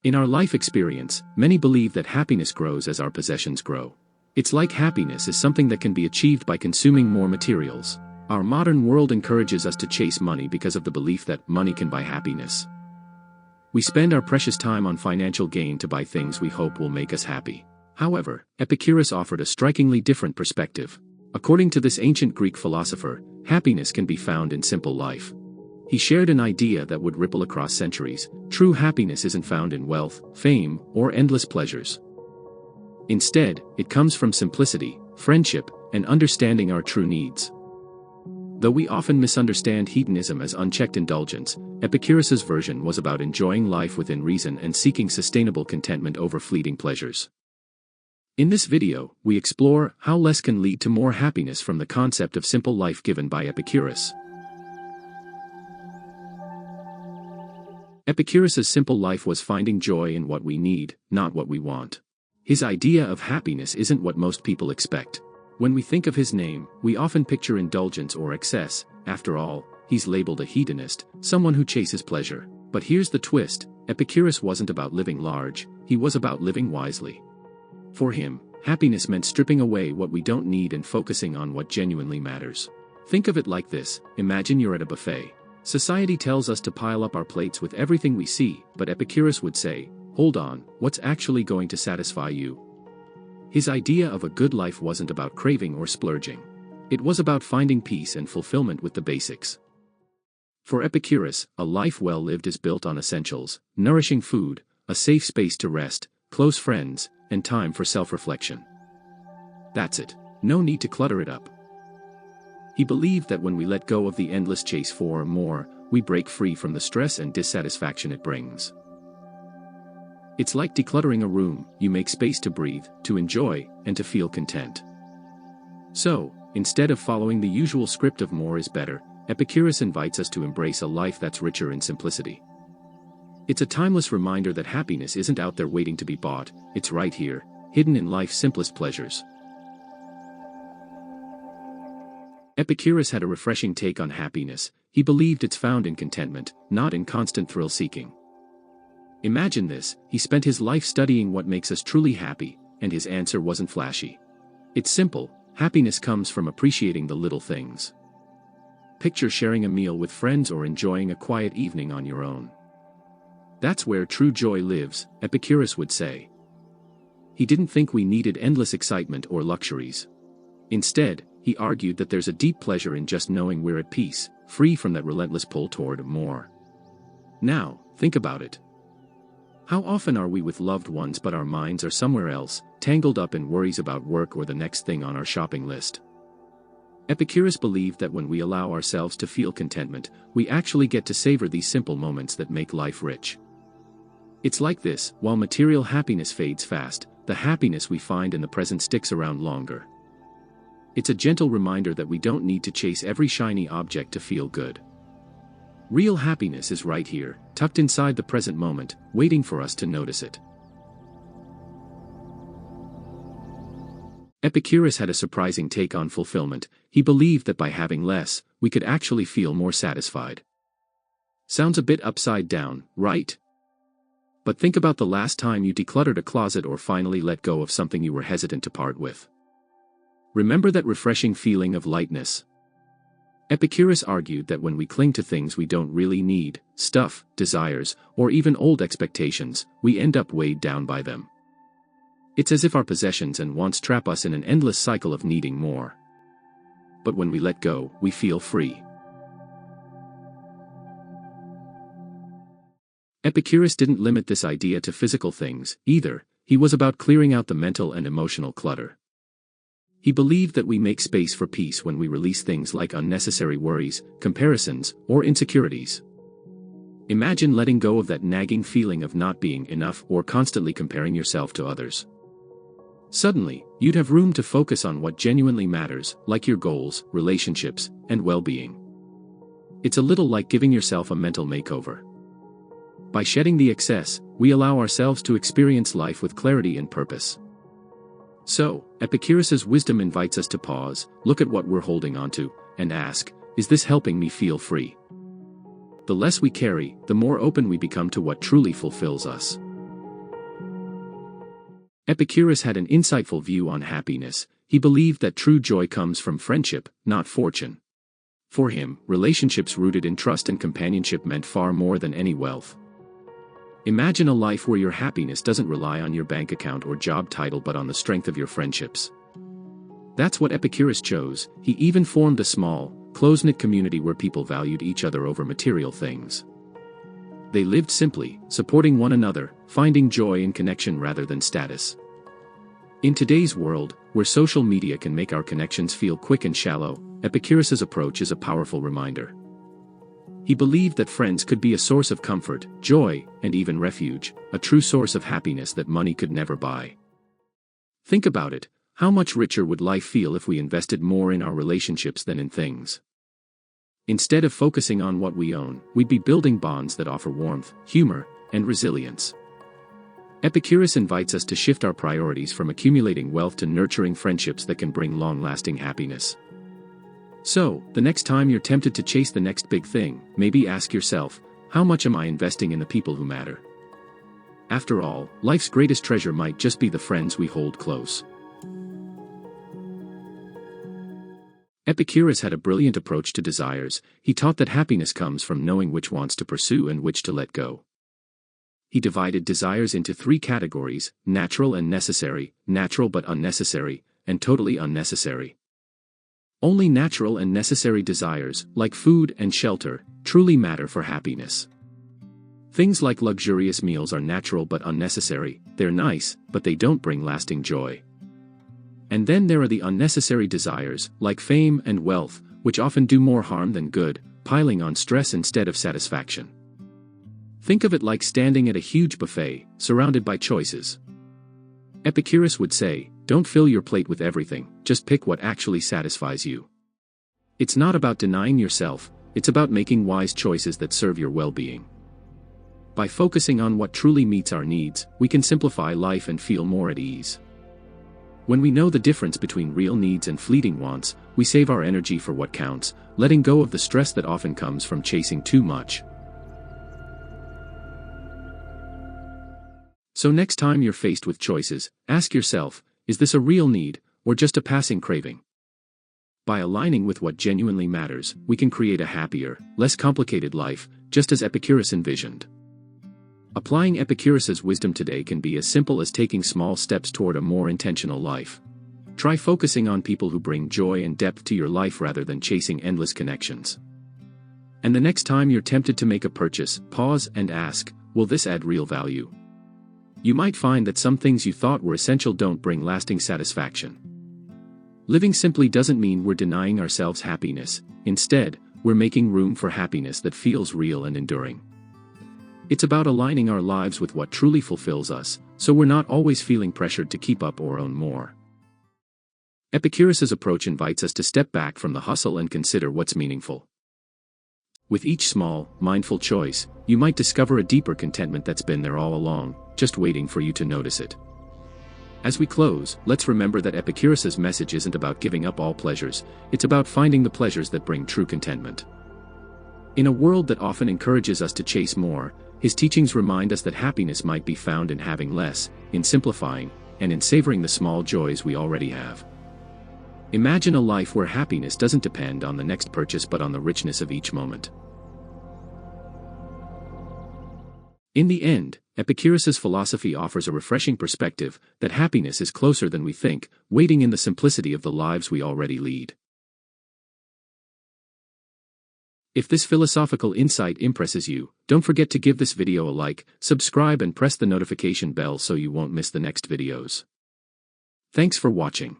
In our life experience, many believe that happiness grows as our possessions grow. It's like happiness is something that can be achieved by consuming more materials. Our modern world encourages us to chase money because of the belief that money can buy happiness. We spend our precious time on financial gain to buy things we hope will make us happy. However, Epicurus offered a strikingly different perspective. According to this ancient Greek philosopher, happiness can be found in simple life. He shared an idea that would ripple across centuries. True happiness isn't found in wealth, fame, or endless pleasures. Instead, it comes from simplicity, friendship, and understanding our true needs. Though we often misunderstand hedonism as unchecked indulgence, Epicurus's version was about enjoying life within reason and seeking sustainable contentment over fleeting pleasures. In this video, we explore how less can lead to more happiness from the concept of simple life given by Epicurus. Epicurus's simple life was finding joy in what we need, not what we want. His idea of happiness isn't what most people expect. When we think of his name, we often picture indulgence or excess. After all, he's labeled a hedonist, someone who chases pleasure. But here's the twist: Epicurus wasn't about living large, he was about living wisely. For him, happiness meant stripping away what we don't need and focusing on what genuinely matters. Think of it like this: imagine you're at a buffet. Society tells us to pile up our plates with everything we see, but Epicurus would say, hold on, what's actually going to satisfy you? His idea of a good life wasn't about craving or splurging. It was about finding peace and fulfillment with the basics. For Epicurus, a life well lived is built on essentials: nourishing food, a safe space to rest, close friends, and time for self-reflection. That's it. No need to clutter it up. He believed that when we let go of the endless chase for more, we break free from the stress and dissatisfaction it brings. It's like decluttering a room: you make space to breathe, to enjoy, and to feel content. So, instead of following the usual script of more is better, Epicurus invites us to embrace a life that's richer in simplicity. It's a timeless reminder that happiness isn't out there waiting to be bought, it's right here, hidden in life's simplest pleasures. Epicurus had a refreshing take on happiness. He believed it's found in contentment, not in constant thrill-seeking. Imagine this: he spent his life studying what makes us truly happy, and his answer wasn't flashy. It's simple: happiness comes from appreciating the little things. Picture sharing a meal with friends or enjoying a quiet evening on your own. That's where true joy lives, Epicurus would say. He didn't think we needed endless excitement or luxuries. Instead, he argued that there's a deep pleasure in just knowing we're at peace, free from that relentless pull toward more. Now, think about it. How often are we with loved ones but our minds are somewhere else, tangled up in worries about work or the next thing on our shopping list? Epicurus believed that when we allow ourselves to feel contentment, we actually get to savor these simple moments that make life rich. It's like this: while material happiness fades fast, the happiness we find in the present sticks around longer. It's a gentle reminder that we don't need to chase every shiny object to feel good. Real happiness is right here, tucked inside the present moment, waiting for us to notice it. Epicurus had a surprising take on fulfillment. He believed that by having less, we could actually feel more satisfied. Sounds a bit upside down, right? But think about the last time you decluttered a closet or finally let go of something you were hesitant to part with. Remember that refreshing feeling of lightness? Epicurus argued that when we cling to things we don't really need, stuff, desires, or even old expectations, we end up weighed down by them. It's as if our possessions and wants trap us in an endless cycle of needing more. But when we let go, we feel free. Epicurus didn't limit this idea to physical things, either. He was about clearing out the mental and emotional clutter. He believed that we make space for peace when we release things like unnecessary worries, comparisons, or insecurities. Imagine letting go of that nagging feeling of not being enough or constantly comparing yourself to others. Suddenly, you'd have room to focus on what genuinely matters, like your goals, relationships, and well-being. It's a little like giving yourself a mental makeover. By shedding the excess, we allow ourselves to experience life with clarity and purpose. So, Epicurus's wisdom invites us to pause, look at what we're holding onto, and ask, is this helping me feel free? The less we carry, the more open we become to what truly fulfills us. Epicurus had an insightful view on happiness. He believed that true joy comes from friendship, not fortune. For him, relationships rooted in trust and companionship meant far more than any wealth. Imagine a life where your happiness doesn't rely on your bank account or job title but on the strength of your friendships. That's what Epicurus chose. He even formed a small, close-knit community where people valued each other over material things. They lived simply, supporting one another, finding joy in connection rather than status. In today's world, where social media can make our connections feel quick and shallow, Epicurus's approach is a powerful reminder. He believed that friends could be a source of comfort, joy, and even refuge, a true source of happiness that money could never buy. Think about it. How much richer would life feel if we invested more in our relationships than in things? Instead of focusing on what we own, we'd be building bonds that offer warmth, humor, and resilience. Epicurus invites us to shift our priorities from accumulating wealth to nurturing friendships that can bring long-lasting happiness. So, the next time you're tempted to chase the next big thing, maybe ask yourself, how much am I investing in the people who matter? After all, life's greatest treasure might just be the friends we hold close. Epicurus had a brilliant approach to desires. He taught that happiness comes from knowing which wants to pursue and which to let go. He divided desires into three categories: natural and necessary, natural but unnecessary, and totally unnecessary. Only natural and necessary desires, like food and shelter, truly matter for happiness. Things like luxurious meals are natural but unnecessary. They're nice, but they don't bring lasting joy. And then there are the unnecessary desires, like fame and wealth, which often do more harm than good, piling on stress instead of satisfaction. Think of it like standing at a huge buffet, surrounded by choices. Epicurus would say, don't fill your plate with everything, just pick what actually satisfies you. It's not about denying yourself, it's about making wise choices that serve your well-being. By focusing on what truly meets our needs, we can simplify life and feel more at ease. When we know the difference between real needs and fleeting wants, we save our energy for what counts, letting go of the stress that often comes from chasing too much. So next time you're faced with choices, ask yourself, is this a real need, or just a passing craving? By aligning with what genuinely matters, we can create a happier, less complicated life, just as Epicurus envisioned. Applying Epicurus's wisdom today can be as simple as taking small steps toward a more intentional life. Try focusing on people who bring joy and depth to your life rather than chasing endless connections. And the next time you're tempted to make a purchase, pause and ask, will this add real value? You might find that some things you thought were essential don't bring lasting satisfaction. Living simply doesn't mean we're denying ourselves happiness. Instead, we're making room for happiness that feels real and enduring. It's about aligning our lives with what truly fulfills us, so we're not always feeling pressured to keep up or own more. Epicurus's approach invites us to step back from the hustle and consider what's meaningful. With each small, mindful choice, you might discover a deeper contentment that's been there all along, just waiting for you to notice it. As we close, let's remember that Epicurus's message isn't about giving up all pleasures, it's about finding the pleasures that bring true contentment. In a world that often encourages us to chase more, his teachings remind us that happiness might be found in having less, in simplifying, and in savoring the small joys we already have. Imagine a life where happiness doesn't depend on the next purchase but on the richness of each moment. In the end, Epicurus's philosophy offers a refreshing perspective that happiness is closer than we think, waiting in the simplicity of the lives we already lead. If this philosophical insight impresses you, don't forget to give this video a like, subscribe and press the notification bell so you won't miss the next videos. Thanks for watching.